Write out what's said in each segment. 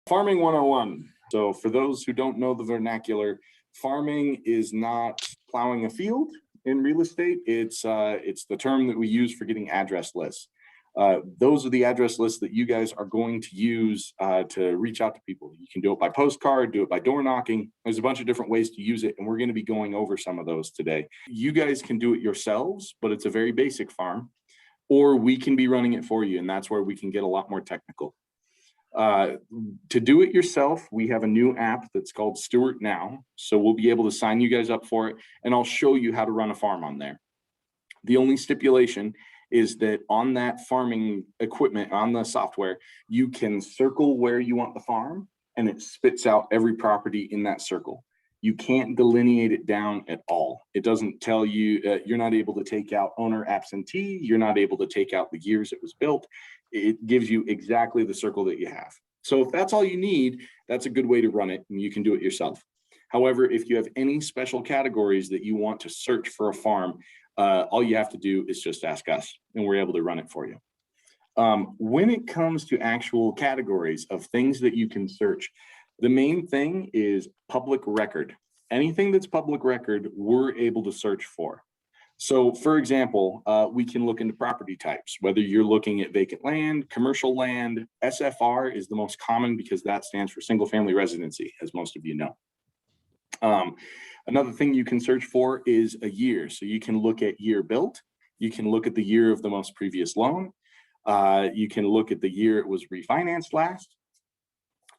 Farming 101. So for those who don't know the vernacular, farming is not plowing a field in real estate. It's the term that we use for getting address lists. Those are the address lists that you guys are going to use to reach out to people. You can do it by postcard, do it by door knocking. There's a bunch of different ways to use it, and we're going to be going over some of those today. You guys can do it yourselves, but it's a very basic farm, or we can be running it for you, and that's where we can get a lot more technical. To do it yourself, we have a new app that's called Stewart Now. So we'll be able to sign you guys up for it, and I'll show you how to run a farm on there. The only stipulation is that on that farming equipment, on the software, you can circle where you want the farm, and it spits out every property in that circle. You can't delineate it down at all. It doesn't tell you, you're not able to take out owner absentee, you're not able to take out the years it was built. It gives you exactly the circle that you have. So if that's all you need, that's a good way to run it, and you can do it yourself. However, if you have any special categories that you want to search for a farm, all you have to do is just ask us, and we're able to run it for you. When it comes to actual categories of things that you can search, the main thing is public record. Anything that's public record, we're able to search for. So for example, we can look into property types, whether you're looking at vacant land, commercial land. SFR is the most common because that stands for single family residency, as most of you know. Another thing you can search for is a year. So you can look at year built. You can look at the year of the most previous loan. You can look at the year it was refinanced last.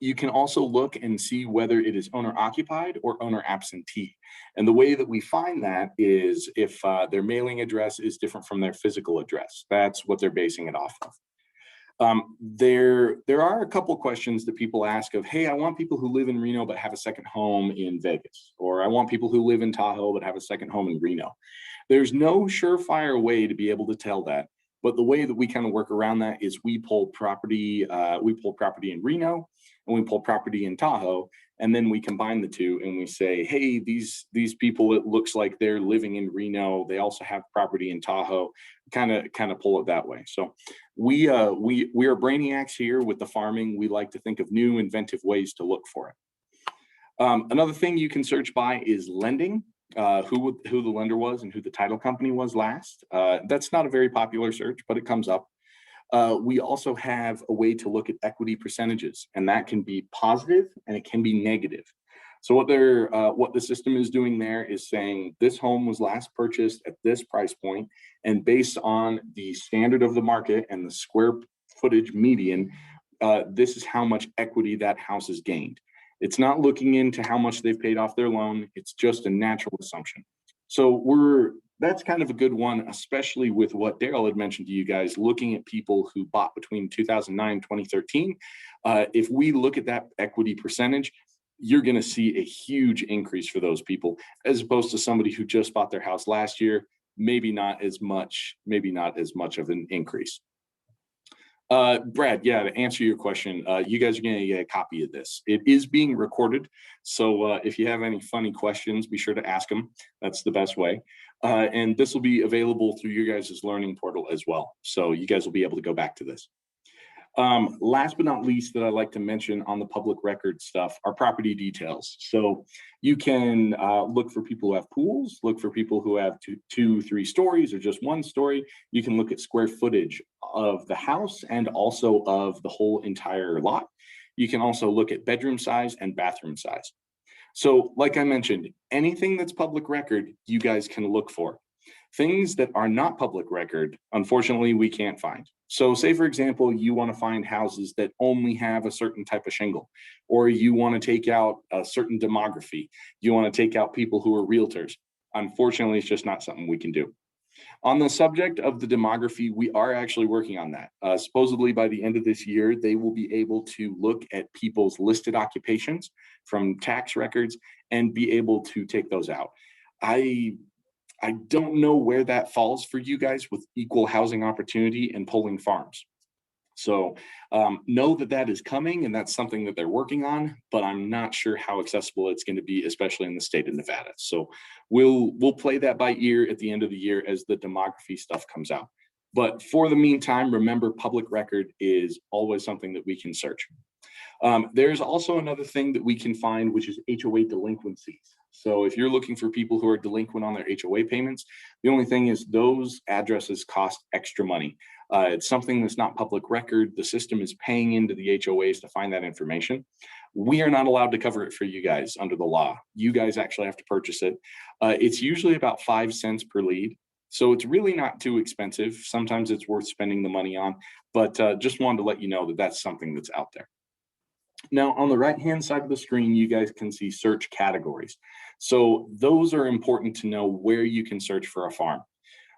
You can also look and see whether it is owner occupied or owner absentee. And the way that we find that is if their mailing address is different from their physical address. That's what they're basing it off of. There are a couple questions that people ask of, hey, I want people who live in Reno but have a second home in Vegas, or I want people who live in Tahoe but have a second home in Reno. There's no surefire way to be able to tell that. But the way that we kind of work around that is we pull property in Reno, and we pull property in Tahoe, and then we combine the two and we say, hey, these people, it looks like they're living in Reno. They also have property in Tahoe. Kind of pull it that way. So we are brainiacs here with the farming. We like to think of new inventive ways to look for it. Another thing you can search by is lending. Who the lender was and who the title company was last. That's not a very popular search, but it comes up. We also have a way to look at equity percentages, and that can be positive and it can be negative. So what the system is doing there is saying this home was last purchased at this price point, and based on the standard of the market and the square footage median, this is how much equity that house has gained. It's not looking into how much they've paid off their loan. It's just a natural assumption. So that's kind of a good one, especially with what Daryl had mentioned to you guys, looking at people who bought between 2009 and 2013. If we look at that equity percentage, you're going to see a huge increase for those people, as opposed to somebody who just bought their house last year, maybe not as much of an increase. Brad, yeah, to answer your question, you guys are going to get a copy of this. It is being recorded, so if you have any funny questions, be sure to ask them. That's the best way. And this will be available through your guys' learning portal as well, so you guys will be able to go back to this. Last but not least that I'd like to mention on the public record stuff are property details. So you can look for people who have pools, look for people who have two, 3 stories or just 1 story. You can look at square footage of the house and also of the whole entire lot. You can also look at bedroom size and bathroom size. So like I mentioned, anything that's public record, you guys can look for. Things that are not public record, unfortunately, we can't find. So say, for example, you want to find houses that only have a certain type of shingle, or you want to take out a certain demography. You want to take out people who are realtors. Unfortunately, it's just not something we can do. On the subject of the demography, we are actually working on that. Supposedly by the end of this year, they will be able to look at people's listed occupations from tax records and be able to take those out. I don't know where that falls for you guys with equal housing opportunity and pulling farms. So know that is coming, and that's something that they're working on, but I'm not sure how accessible it's going to be, especially in the state of Nevada. So we'll play that by ear at the end of the year as the demography stuff comes out. But for the meantime, remember, public record is always something that we can search. There's also another thing that we can find, which is HOA delinquencies. So if you're looking for people who are delinquent on their HOA payments, the only thing is those addresses cost extra money. It's something that's not public record. The system is paying into the HOAs to find that information. We are not allowed to cover it for you guys under the law. You guys actually have to purchase it. It's usually about 5 cents per lead. So it's really not too expensive. Sometimes it's worth spending the money on, but just wanted to let you know that that's something that's out there. Now, on the right-hand side of the screen, you guys can see search categories. So those are important to know where you can search for a farm.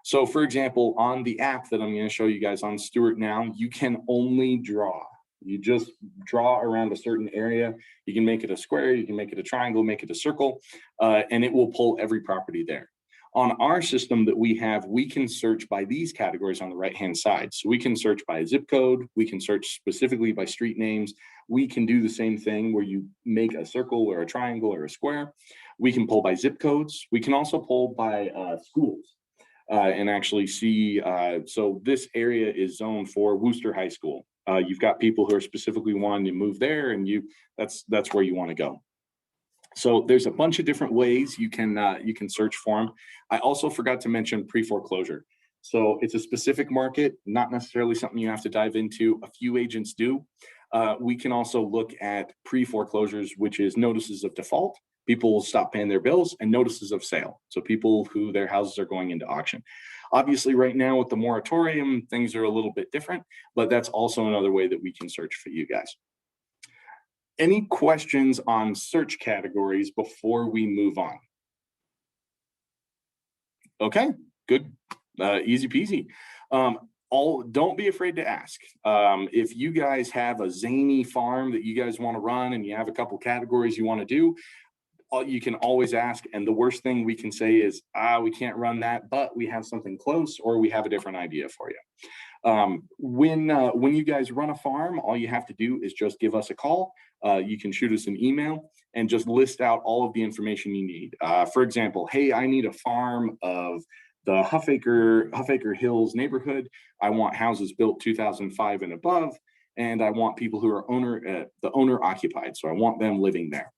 So for example, on the app that I'm going to show you guys on Stewart Now, you can only draw. You just draw around a certain area. You can make it a square, you can make it a triangle, make it a circle, and it will pull every property there. On our system that we have, we can search by these categories on the right-hand side. So we can search by zip code, we can search specifically by street names. We can do the same thing where you make a circle or a triangle or a square. We can pull by zip codes. We can also pull by schools and actually see, so this area is zoned for Worcester High School. You've got people who are specifically wanting to move there, and that's where you want to go. So there's a bunch of different ways you can search for them. I also forgot to mention pre-foreclosure. So it's a specific market, not necessarily something you have to dive into. A few agents do. We can also look at pre-foreclosures, which is notices of default. People will stop paying their bills, and notices of sale. So people who their houses are going into auction. Obviously, right now with the moratorium, things are a little bit different, but that's also another way that we can search for you guys. Any questions on search categories before we move on? Okay, good, easy peasy. Don't be afraid to ask. If you guys have a zany farm that you guys want to run and you have a couple categories you want to do, you can always ask. And the worst thing we can say is, we can't run that, but we have something close, or we have a different idea for you. When you guys run a farm, all you have to do is just give us a call. You can shoot us an email and just list out all of the information you need. For example, hey, I need a farm of the Huffaker Hills neighborhood. I want houses built 2005 and above, and I want people who are the owner occupied. So I want them living there.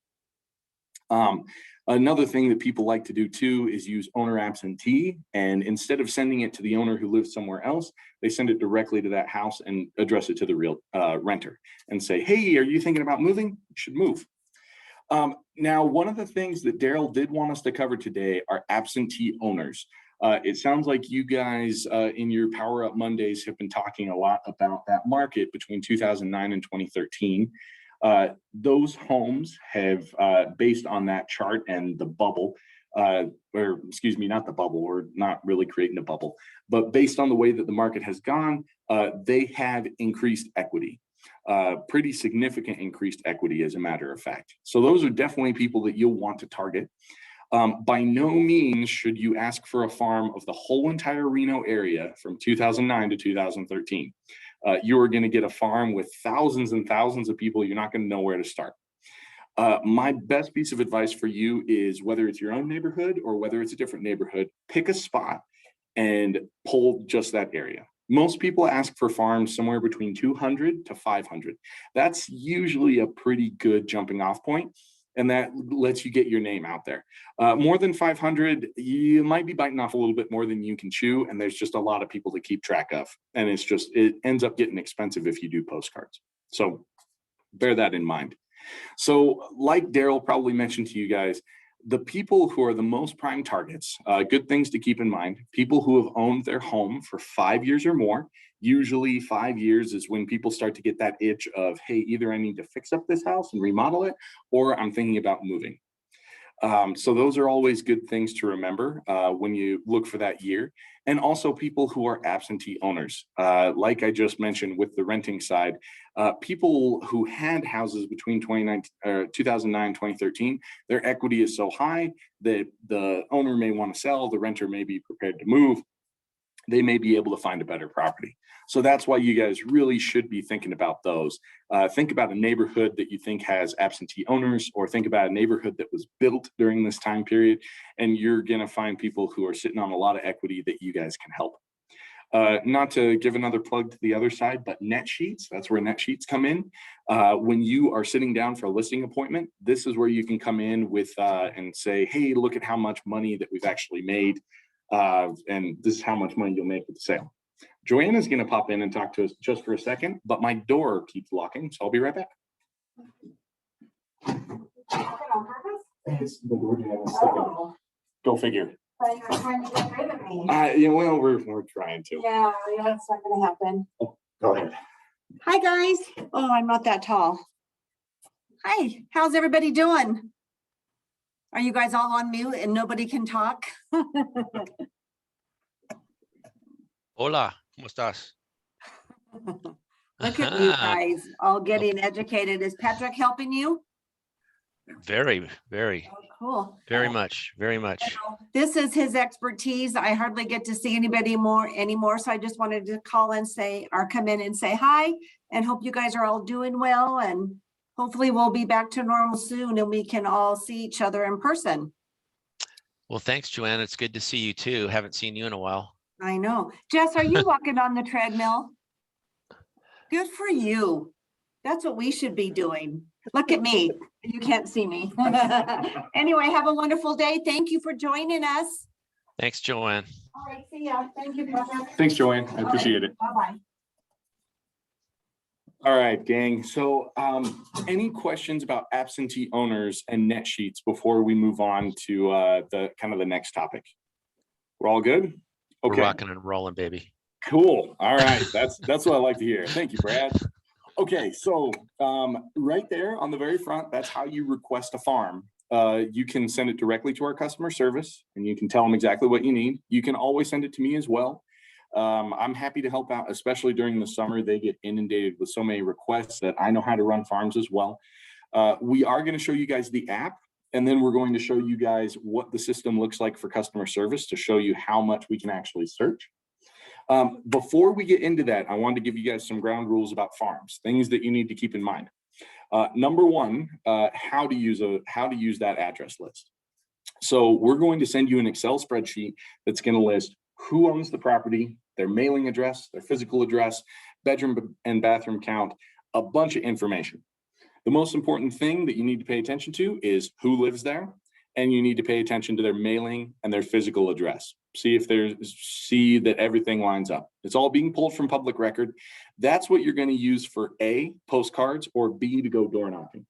Another thing that people like to do too is use owner absentee, and instead of sending it to the owner who lives somewhere else, they send it directly to that house and address it to the real renter and say, hey, are you thinking about moving? You should move. Now, one of the things that Daryl did want us to cover today are absentee owners. It sounds like you guys in your Power Up Mondays have been talking a lot about that market between 2009 and 2013. Those homes have, based on that chart and the bubble, or excuse me, not the bubble, we're not really creating a bubble, but based on the way that the market has gone, they have increased equity, pretty significant increased equity, as a matter of fact. So those are definitely people that you'll want to target. By no means should you ask for a farm of the whole entire Reno area from 2009 to 2013. You are going to get a farm with thousands and thousands of people. You're not going to know where to start. My best piece of advice for you is, whether it's your own neighborhood or whether it's a different neighborhood, pick a spot and pull just that area. Most people ask for farms somewhere between 200 to 500. That's usually a pretty good jumping off point, and that lets you get your name out there. More than 500, you might be biting off a little bit more than you can chew, and there's just a lot of people to keep track of. And it ends up getting expensive if you do postcards. So bear that in mind. So like Daryl probably mentioned to you guys, the people who are the most prime targets, good things to keep in mind, people who have owned their home for 5 years or more. Usually 5 years is when people start to get that itch of, hey, either I need to fix up this house and remodel it, or I'm thinking about moving. So those are always good things to remember when you look for that year. And also people who are absentee owners. Like I just mentioned with the renting side, people who had houses between 2009 and 2013, their equity is so high that the owner may want to sell, the renter may be prepared to move. They may be able to find a better property. So that's why you guys really should be thinking about those. Think about a neighborhood that you think has absentee owners, or think about a neighborhood that was built during this time period, and you're going to find people who are sitting on a lot of equity that you guys can help. Not to give another plug to the other side, but net sheets, that's where net sheets come in. When you are sitting down for a listing appointment, this is where you can come in with and say, hey, look at how much money that we've actually made. And this is how much money you'll make with the sale. Joanna's going to pop in and talk to us just for a second, but my door keeps locking, so I'll be right back. It's the door jam is sticking. Go figure. But you're trying to get rid of me. Yeah, well, we're trying to. Yeah, that's not gonna happen. Oh, go ahead. Hi, guys. Oh, I'm not that tall. Hi, how's everybody doing? Are you guys all on mute and nobody can talk? Hola, ¿cómo estás? Look at you guys, all getting educated. Is Patrick helping you? Very, very, Oh, cool. very much, very much. This is his expertise. I hardly get to see anybody anymore. So I just wanted to call and say, or come in and say hi, and hope you guys are all doing well. And hopefully we'll be back to normal soon and we can all see each other in person. Well, thanks, Joanne. It's good to see you too. Haven't seen you in a while. I know. Jess, are you walking on the treadmill? Good for you. That's what we should be doing. Look at me. You can't see me. Anyway, have a wonderful day. Thank you for joining us. Thanks, Joanne. All right, see ya. Thank you, Patrick. Thanks, Joanne. I appreciate it. Bye-bye. All right, gang. So any questions about absentee owners and net sheets before we move on to the next topic? We're all good? Okay. We're rocking and rolling, baby. Cool. All right. That's what I like to hear. Thank you, Brad. Okay, so right there on the very front, that's how you request a farm. You can send it directly to our customer service and you can tell them exactly what you need. You can always send it to me as well. I'm happy to help out, especially during the summer. They get inundated with so many requests that I know how to run farms as well. We are going to show you guys the app, and then we're going to show you guys what the system looks like for customer service to show you how much we can actually search. Before we get into that, I wanted to give you guys some ground rules about farms, things that you need to keep in mind. Number one, how to use that address list. So we're going to send you an Excel spreadsheet that's going to list who owns the property, their mailing address, their physical address, bedroom and bathroom count, a bunch of information. The most important thing that you need to pay attention to is who lives there, and you need to pay attention to their mailing and their physical address. See that everything lines up. It's all being pulled from public record. That's what you're going to use for A, postcards, or B, to go door knocking.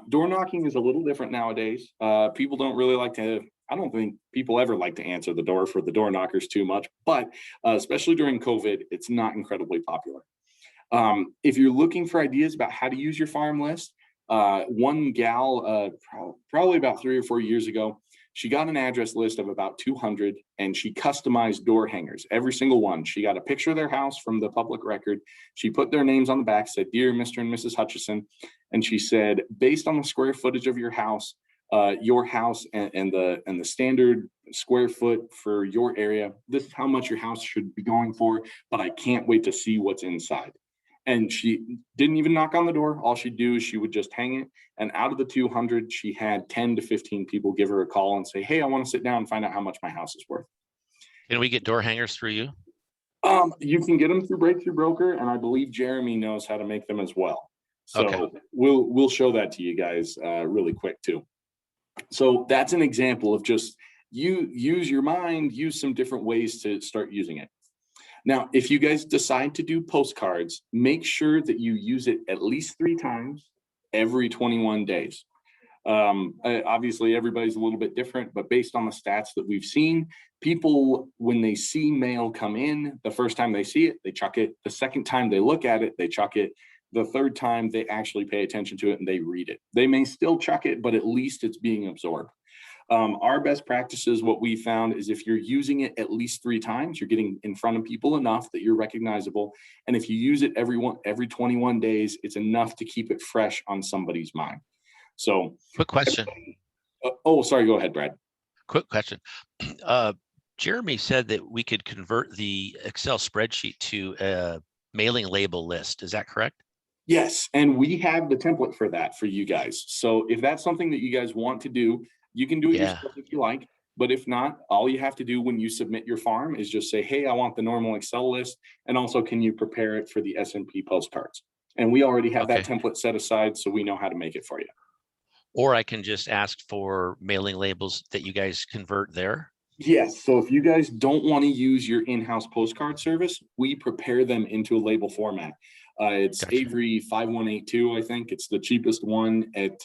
Door knocking is a little different nowadays. People don't really like to, I don't think people ever like to answer the door for the door knockers too much, but especially during COVID, it's not incredibly popular. If you're looking for ideas about how to use your farm list, one gal, probably about 3 or 4 years ago, she got an address list of about 200 and she customized door hangers, every single one. She got a picture of their house from the public record. She put their names on the back, said, "Dear Mr. and Mrs. Hutchison." And she said, based on the square footage of your house and the standard square foot for your area, this is how much your house should be going for, but I can't wait to see what's inside. And she didn't even knock on the door. All she'd do is she would just hang it. And out of the 200, she had 10 to 15 people give her a call and say, "Hey, I want to sit down and find out how much my house is worth." Can we get door hangers through you? You can get them through Breakthrough Broker, and I believe Jeremy knows how to make them as well. So okay. We'll show that to you guys really quick too. So that's an example of just use your mind, use some different ways to start using it. Now, if you guys decide to do postcards, make sure that you use it at least 3 times every 21 days. Obviously, everybody's a little bit different, but based on the stats that we've seen, people, when they see mail come in, the first time they see it, they chuck it. The second time they look at it, they chuck it. The third time they actually pay attention to it and they read it. They may still chuck it, but at least it's being absorbed. Our best practices, what we found is if you're using it at least 3 times, you're getting in front of people enough that you're recognizable. And if you use it every 21 days, it's enough to keep it fresh on somebody's mind. So Quick question. Oh, sorry. Go ahead, Brad. Quick question. Jeremy said that we could convert the Excel spreadsheet to a mailing label list. Is that correct? Yes. And we have the template for that for you guys. So if that's something that you guys want to do, you can do it yourself if you like. But if not, all you have to do when you submit your farm is just say, hey, I want the normal Excel list. And also, can you prepare it for the S&P postcards? And we already have that Okay. template set aside, so we know how to make it for you. Or I can just ask for mailing labels that you guys convert there. Yes. So if you guys don't want to use your in-house postcard service, we prepare them into a label format. It's Gotcha. Avery 5182, I think. It's the cheapest one at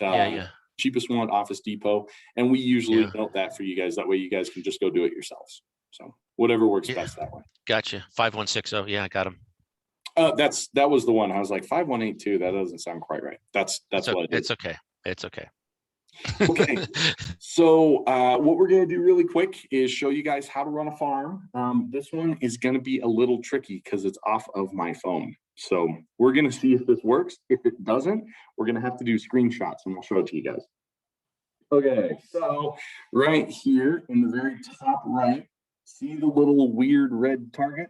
cheapest one at Office Depot. And we usually note that for you guys. That way you guys can just go do it yourselves. So whatever works best that way. Gotcha. 5160. Yeah, I got them. That was the one. I was like 5182. That doesn't sound quite right. That's what it is. It's okay. It's okay. Okay. So what we're going to do really quick is show you guys how to run a farm. This one is going to be a little tricky because it's off of my phone. So we're going to see if this works. If it doesn't, we're going to have to do screenshots and we'll show it to you guys. Okay, so right here in the very top right, see the little weird red target?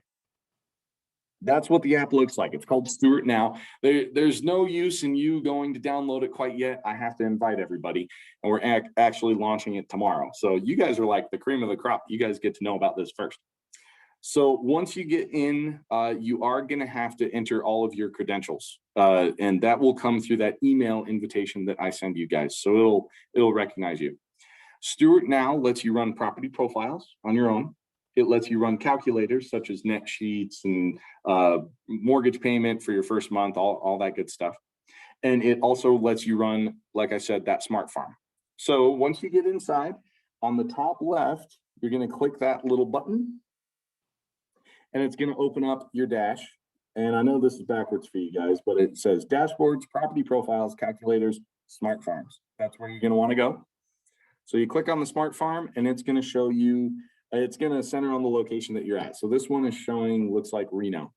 That's what the app looks like. It's called Stewart Now. There's no use in you going to download it quite yet. I have to invite everybody, and we're actually launching it tomorrow. So you guys are like the cream of the crop. You guys get to know about this first. So once you get in, you are going to have to enter all of your credentials, and that will come through that email invitation that I send you guys. So it'll recognize you. Stewart Now lets you run property profiles on your own. It lets you run calculators such as net sheets and mortgage payment for your first month, all that good stuff. And it also lets you run, like I said, that smart farm. So once you get inside, on the top left, you're going to click that little button and it's going to open up your dash. And I know this is backwards for you guys, but it says dashboards, property profiles, calculators, smart farms. That's where you're going to want to go. So you click on the smart farm and it's going to show you, it's going to center on the location that you're at. So this one is showing, looks like Reno.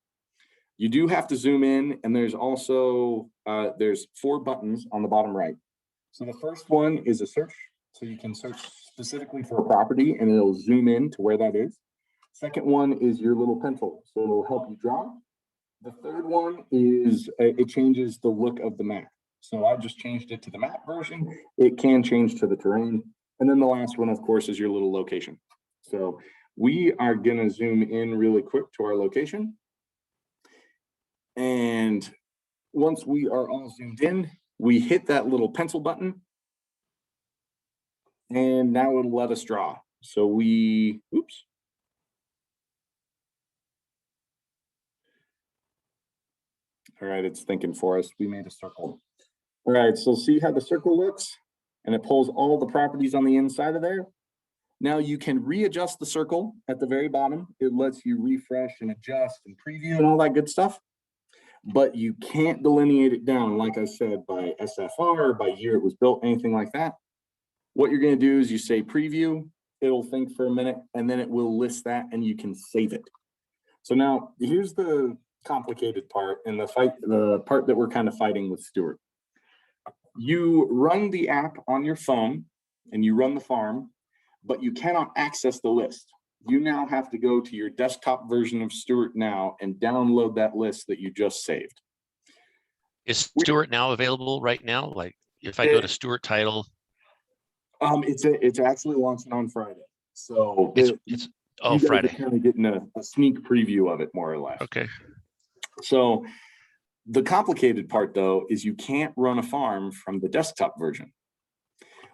You do have to zoom in, and there's also, there's 4 buttons on the bottom right. So the first one is a search. So you can search specifically for a property and it'll zoom in to where that is. Second one is your little pencil. So it'll help you draw. The third one is, it changes the look of the map. So I just changed it to the map version. It can change to the terrain. And then the last one, of course, is your little location. So we are going to zoom in really quick to our location. And once we are all zoomed in, we hit that little pencil button. And now it'll let us draw. So we, oops. All right, it's thinking for us. We made a circle. All right, so see how the circle looks? And it pulls all the properties on the inside of there. Now you can readjust the circle at the very bottom. It lets you refresh and adjust and preview and all that good stuff. But you can't delineate it down, like I said, by SFR, by year it was built, anything like that. What you're going to do is you say preview, it'll think for a minute, and then it will list that and you can save it. So now here's the complicated part and the part that we're kind of fighting with Stewart. You run the app on your phone and you run the farm, but you cannot access the list. You now have to go to your desktop version of Stewart Now and download that list that you just saved. Is Stewart Now available right now? Like if I go to Stewart Title? It's actually launching on Friday. So it's Friday. Kind of getting a sneak preview of it, more or less. Okay. So the complicated part, though, is you can't run a farm from the desktop version.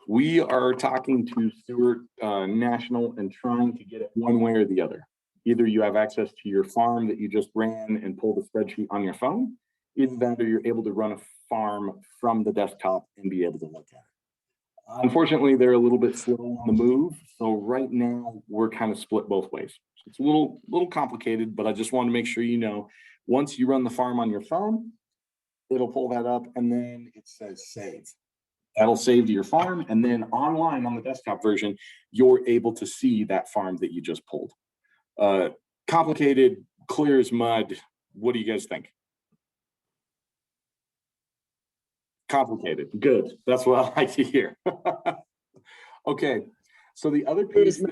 We are talking to Stewart National and trying to get it one way or the other. Either you have access to your farm that you just ran and pull the spreadsheet on your phone, either that or you're able to run a farm from the desktop and be able to look at it. Unfortunately, they're a little bit slow on the move. So right now we're kind of split both ways. So it's a little complicated, but I just want to make sure you know, once you run the farm on your phone, it'll pull that up and then it says save. That'll save to your farm, and then online on the desktop version, you're able to see that farm that you just pulled. Complicated, clear as mud. What do you guys think? Complicated. Good. That's what I like to hear. Okay. So the other piece.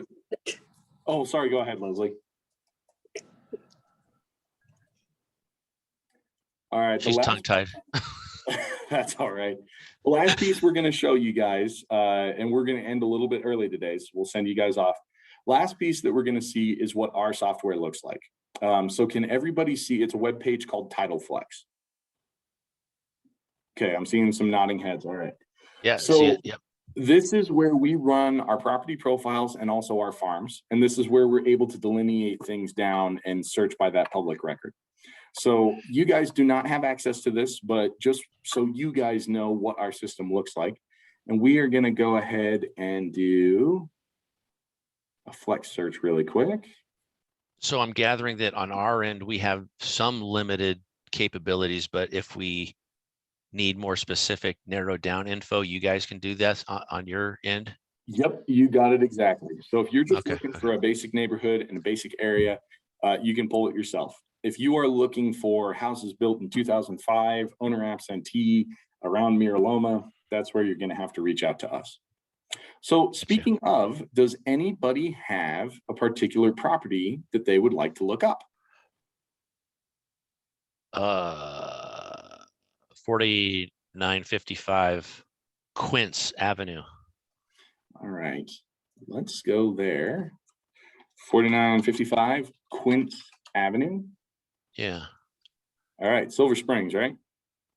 Oh, sorry. Go ahead, Leslie. All right. She's tongue-tied. That's all right. The last piece we're going to show you guys, and we're going to end a little bit early today, so we'll send you guys off. Last piece that we're going to see is what our software looks like. So can everybody see? It's a web page called Title Flex. Okay, I'm seeing some nodding heads. All right. Yeah, So see it. Yep. this is where we run our property profiles and also our farms. And this is where we're able to delineate things down and search by that public record. So you guys do not have access to this, but just so you guys know what our system looks like. And we are going to go ahead and do a flex search really quick. So I'm gathering that on our end, we have some limited capabilities, but if we need more specific narrowed down info, you guys can do this on your end? Yep, you got it exactly. So if you're just Okay, looking for a basic neighborhood and a basic area, you can pull it yourself. If you are looking for houses built in 2005, owner absentee, around Mira Loma, that's where you're going to have to reach out to us. So speaking of, does anybody have a particular property that they would like to look up? 4955 Quince Avenue. All right, let's go there. 4955 Quince Avenue. Yeah. All right, Silver Springs, right?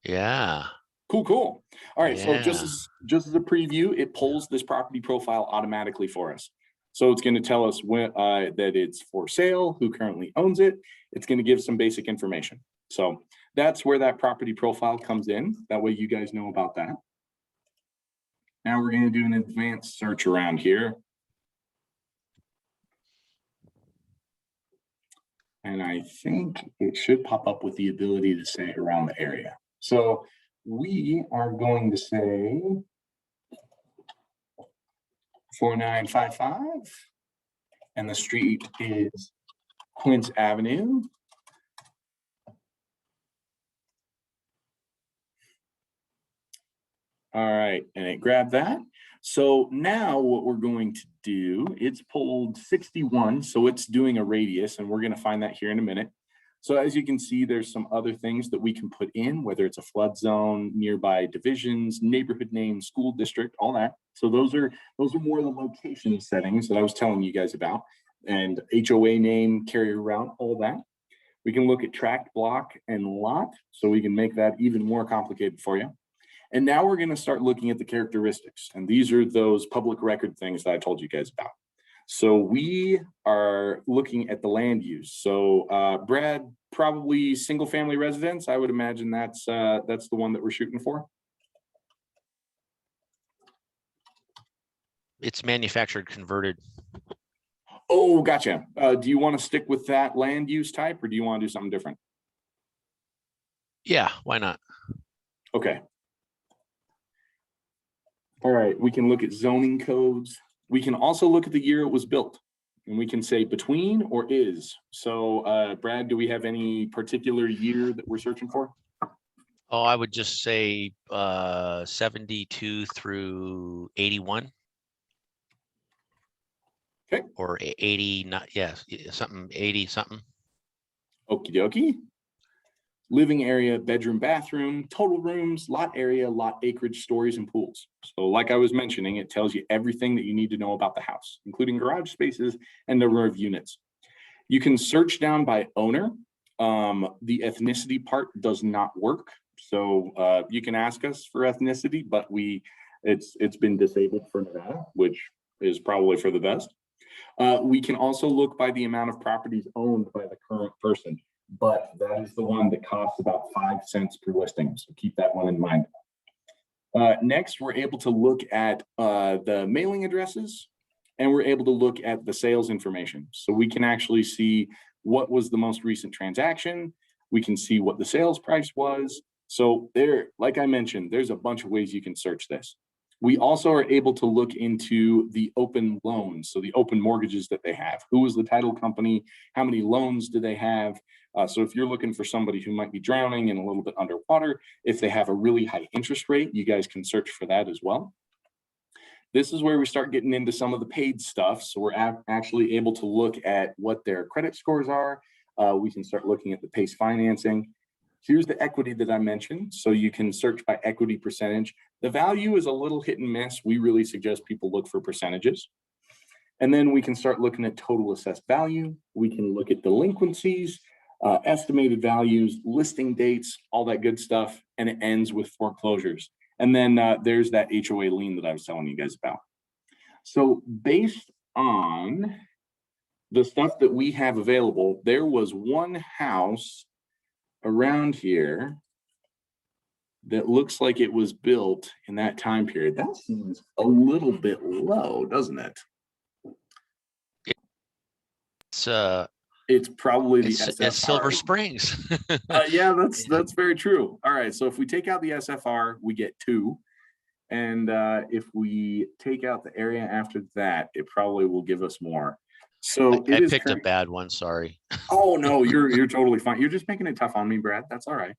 Yeah. Cool. All right, so just Yeah. as a preview, it pulls this property profile automatically for us. So it's going to tell us when that it's for sale, who currently owns it. It's going to give some basic information. So that's where that property profile comes in. That way you guys know about that. Now we're going to do an advanced search around here. And I think it should pop up with the ability to say around the area. So we are going to say 4955, and the street is Quince Avenue. All right, and it grabbed that. So now what we're going to do, it's pulled 61, so it's doing a radius, and we're going to find that here in a minute. So as you can see, there's some other things that we can put in, whether it's a flood zone, nearby divisions, neighborhood name, school district, all that. So those are more the location settings that I was telling you guys about, and HOA name, carrier route, all that. We can look at tract, block, and lot, so we can make that even more complicated for you. And now we're going to start looking at the characteristics. And these are those public record things that I told you guys about. So we are looking at the land use. So Brad, probably single family residence. I would imagine that's the one that we're shooting for. It's manufactured converted. Oh, gotcha. Do you want to stick with that land use type, or do you want to do something different? Yeah, why not? Okay. All right, we can look at zoning codes. We can also look at the year it was built, and we can say between or is. So Brad, do we have any particular year that we're searching for? Oh, I would just say 72 through 81. Okay. Or 80, not, yes, something 80 something. Okie dokie. Living area, bedroom, bathroom, total rooms, lot area, lot acreage, stories, and pools. So like I was mentioning, it tells you everything that you need to know about the house, including garage spaces and number of units. You can search down by owner. The ethnicity part does not work. So you can ask us for ethnicity, but it's been disabled for Nevada, which is probably for the best. We can also look by the amount of properties owned by the current person, but that is the one that costs about 5 cents per listing. So keep that one in mind. Next, we're able to look at the mailing addresses, and we're able to look at the sales information. So we can actually see what was the most recent transaction. We can see what the sales price was. So there, like I mentioned, there's a bunch of ways you can search this. We also are able to look into the open loans, so the open mortgages that they have. Who is the title company? How many loans do they have? So if you're looking for somebody who might be drowning and a little bit underwater, if they have a really high interest rate, you guys can search for that as well. This is where we start getting into some of the paid stuff. So we're actually able to look at what their credit scores are. We can start looking at the PACE financing. Here's the equity that I mentioned. So you can search by equity percentage. The value is a little hit and miss. We really suggest people look for percentages. And then we can start looking at total assessed value. We can look at delinquencies, estimated values, listing dates, all that good stuff. And it ends with foreclosures. And then there's that HOA lien that I was telling you guys about. So based on the stuff that we have available, there was one house around here that looks like it was built in that time period. That seems a little bit low, doesn't it? It's probably the SFR. It's Silver Springs. Yeah, that's very true. All right, so if we take out the SFR, we get 2. And if we take out the area after that, it probably will give us more. So I picked a bad one, sorry. Oh no, you're totally fine. You're just making it tough on me, Brad. That's all right.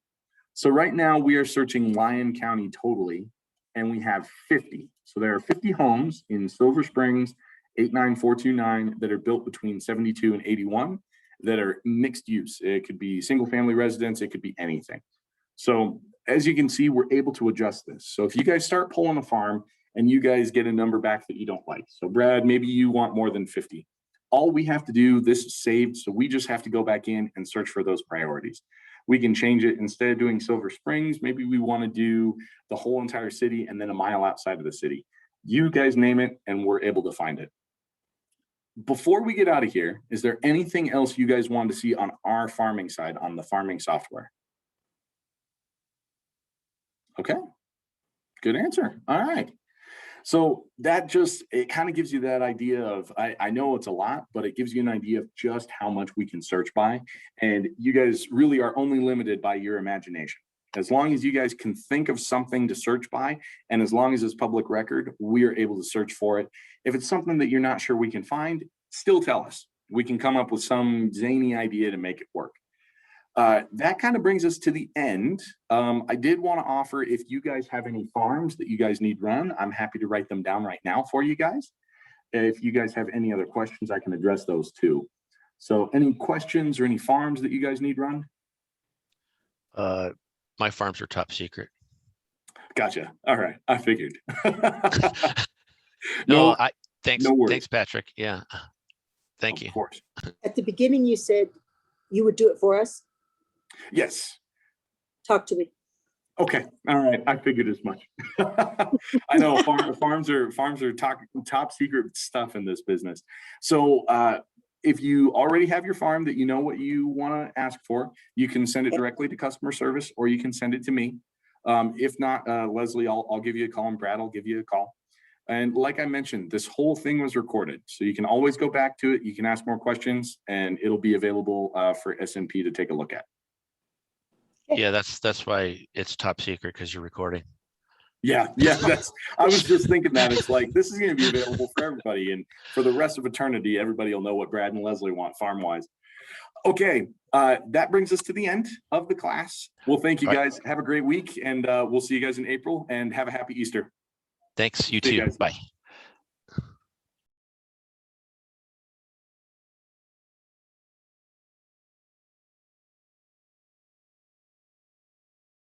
So right now we are searching Lyon County totally, and we have 50. So there are 50 homes in Silver Springs, 89429, that are built between 72 and 81 that are mixed use. It could be single family residence, it could be anything. So as you can see, we're able to adjust this. So if you guys start pulling a farm and you guys get a number back that you don't like, so Brad, maybe you want more than 50. All we have to do, this is saved, so we just have to go back in and search for those priorities. We can change it. Instead of doing Silver Springs, maybe we want to do the whole entire city and then a mile outside of the city. You guys name it and we're able to find it. Before we get out of here, is there anything else you guys want to see on our farming side, on the farming software? Okay, good answer. All right. So that just, it kind of gives you that idea of, I know it's a lot, but it gives you an idea of just how much we can search by. And you guys really are only limited by your imagination. As long as you guys can think of something to search by, and as long as it's public record, we are able to search for it. If it's something that you're not sure we can find, still tell us. We can come up with some zany idea to make it work. That kind of brings us to the end. I did want to offer, if you guys have any farms that you guys need run, I'm happy to write them down right now for you guys. If you guys have any other questions, I can address those too. So any questions or any farms that you guys need run? My farms are top secret. Gotcha. All right. I figured. No, thanks. no worries. Thanks, Patrick. Yeah. Thank you. Of course. At the beginning, you said you would do it for us. Yes. Talk to me. Okay. All right. I figured as much. I know farms are top secret stuff in this business. So if you already have your farm that you know what you want to ask for, you can send it directly to customer service, or you can send it to me. If not, Leslie, I'll give you a call, and Brad will give you a call. And like I mentioned, this whole thing was recorded, so you can always go back to it. You can ask more questions, and it'll be available for S&P to take a look at. Yeah, that's why it's top secret, because you're recording. Yeah, I was just thinking that. It's like, this is going to be available for everybody, and for the rest of eternity, everybody will know what Brad and Leslie want farm-wise. Okay, that brings us to the end of the class. Well, thank you guys. Have a great week, and we'll see you guys in April, and have a happy Easter. Thanks, you See you too. guys. Bye.